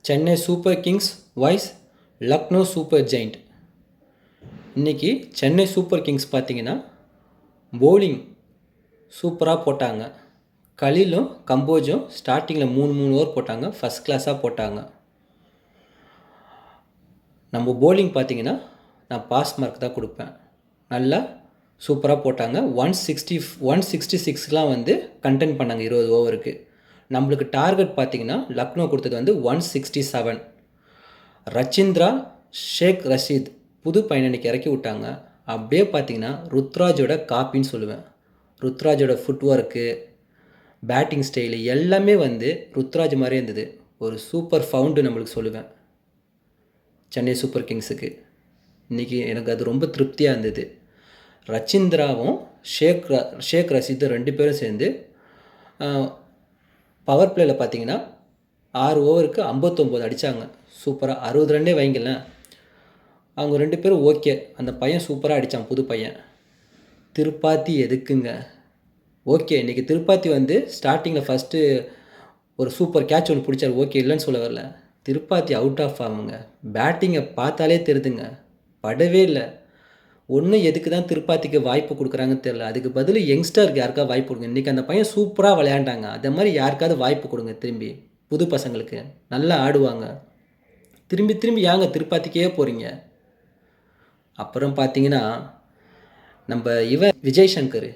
Chennai super kings வைஸ் Lucknow super giant. இன்றைக்கி Chennai super kings பார்த்திங்கன்னா போலிங் சூப்பராக போட்டாங்க. கலிலும் கம்போஜும் ஸ்டார்டிங்கில் 3 ஓவர் போட்டாங்க. ஃபஸ்ட் கிளாஸாக போட்டாங்க. நம்ம போலிங் பார்த்திங்கன்னா நான் பாஸ் மார்க் தான் கொடுப்பேன். நல்லா சூப்பராக போட்டாங்க. 166 வந்து கண்டென்ட் பண்ணாங்க 20 ஓவருக்கு. நம்மளுக்கு டார்கெட் பார்த்திங்கன்னா லக்னோ கொடுத்தது வந்து 167. ரச்சிந்திரா, ஷேக் ரஷீத் புது பையனை இன்றைக்கி இறக்கி விட்டாங்க. அப்படியே பார்த்திங்கன்னா ருத்ராஜோட காப்பின்னு சொல்லுவேன். ருத்ராஜோட ஃபுட் ஒர்க்கு, பேட்டிங் ஸ்டைலு எல்லாமே வந்து ருத்ராஜ் மாதிரியே இருந்தது. ஒரு சூப்பர் ஃபவுண்டு நம்மளுக்கு சொல்லுவேன் சென்னை சூப்பர் கிங்ஸுக்கு. இன்றைக்கி எனக்கு அது ரொம்ப திருப்தியாக இருந்தது. ரச்சிந்திராவும் ஷேக் ரஷீத் 2 பேரும் சேர்ந்து பவர் பிளேயில் பார்த்தீங்கன்னா 6 ஓவருக்கு 59 அடித்தாங்க. சூப்பராக 60 ரன்னே வைங்களேன். அவங்க 2 பேரும் ஓகே. அந்த பையன் சூப்பராக அடித்தான், புது பையன். திருப்பாத்தி எதுக்குங்க? ஓகே, இன்றைக்கி திருப்பாத்தி வந்து ஸ்டார்டிங்கில் ஃபஸ்ட்டு ஒரு சூப்பர் கேட்ச் ஒன்று பிடிச்சார். ஓகே, இல்லைன்னு சொல்ல வரல. திருப்பாத்தி அவுட் ஆஃப் ஆகுங்க. பேட்டிங்கை பார்த்தாலே தெரியுதுங்க, படவே இல்லை. ஒன்று எதுக்கு தான் திருப்பாத்திக்கு வாய்ப்பு கொடுக்குறாங்கன்னு தெரில. அதுக்கு பதில் யங்ஸ்டருக்கு யாருக்காவது வாய்ப்பு கொடுங்க. இன்றைக்கி அந்த பையன் சூப்பராக விளையாண்டாங்க. அதே மாதிரி யாருக்காவது வாய்ப்பு கொடுங்க. திரும்பி புது பசங்களுக்கு நல்லா ஆடுவாங்க. திரும்பி ஏங்க திருப்பாத்திக்கே போகிறீங்க? அப்புறம் பார்த்தீங்கன்னா நம்ம விஜய் சங்கர்,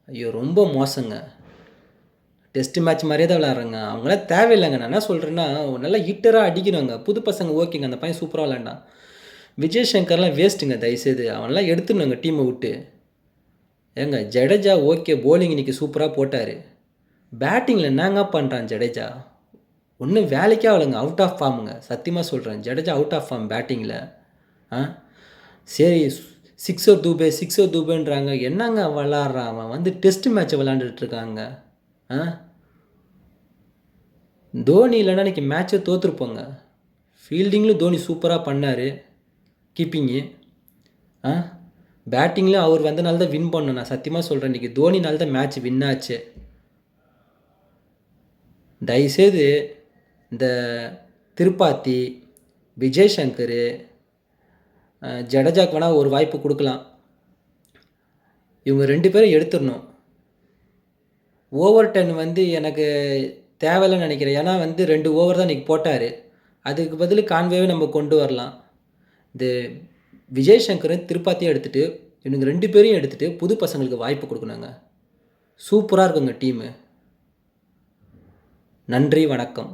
ஐயோ ரொம்ப மோசங்க. டெஸ்ட் மேட்ச் மாதிரியே தான் விளையாடுறாங்க. அவங்களாம் தேவையில்லைங்க. நான் என்ன சொல்கிறேன்னா, நல்லா ஹிட்டராக அடிக்கிறாங்க. புது பசங்க ஓகேங்க, அந்த பையன் சூப்பராக விளையாண்டான். விஜய் சங்கர்லாம் வேஸ்ட்டுங்க. தயவுசெய்து அவன்லாம் எடுத்துடணுங்க டீமை விட்டு. ஏங்க ஜடேஜா ஓகே, போலிங் இன்றைக்கி சூப்பராக போட்டார். பேட்டிங்கில் என்னங்க பண்ணுறான் ஜடேஜா? ஒன்றும் வேலைக்கே ஆகலைங்க. Out of ஃபார்முங்க. சத்தியமாக சொல்கிறேன், ஜடேஜா அவுட் ஆஃப் ஃபார்ம் பேட்டிங்கில். சரி, சிக்ஸர் தூபேன்றாங்க. என்னங்க விளாட்றான் அவன்? வந்து டெஸ்ட் மேட்ச்சை விளாண்டுட்ருக்காங்க. தோனி இல்லைன்னா இன்றைக்கி மேட்ச்சை தோற்றுருப்போங்க. ஃபீல்டிங்கில் தோனி சூப்பராக பண்ணார். கீப்பிங்கு பேட்டிங்கில் அவர் வந்தனால தான் வின் பண்ணணும். நான் சத்தியமாக சொல்கிறேன், இன்றைக்கி தோனினால தான் மேட்ச் வின் ஆச்சு. தயவுசெய்து இந்த திருப்பாத்தி, விஜய் சங்கர், ஜடேஜாக்கு வேணால் ஒரு வாய்ப்பு கொடுக்கலாம். இவங்க 2 பேரும் எடுத்துடணும். ஓவர் 10 வந்து எனக்கு தேவையில்லைன்னு நினைக்கிறேன். ஏன்னா வந்து 2 ஓவர் தான் இன்றைக்கி போட்டார். அதுக்கு பதில் கான்வேவே நம்ம கொண்டு வரலாம். இந்த விஜய் சங்கர் திருப்பாத்தியும் எடுத்துகிட்டு இவனுங்க 2 பேரையும் எடுத்துகிட்டு புது பசங்களுக்கு வாய்ப்பு கொடுக்கணுங்க. சூப்பராக இருக்குங்க டீமு. நன்றி, வணக்கம்.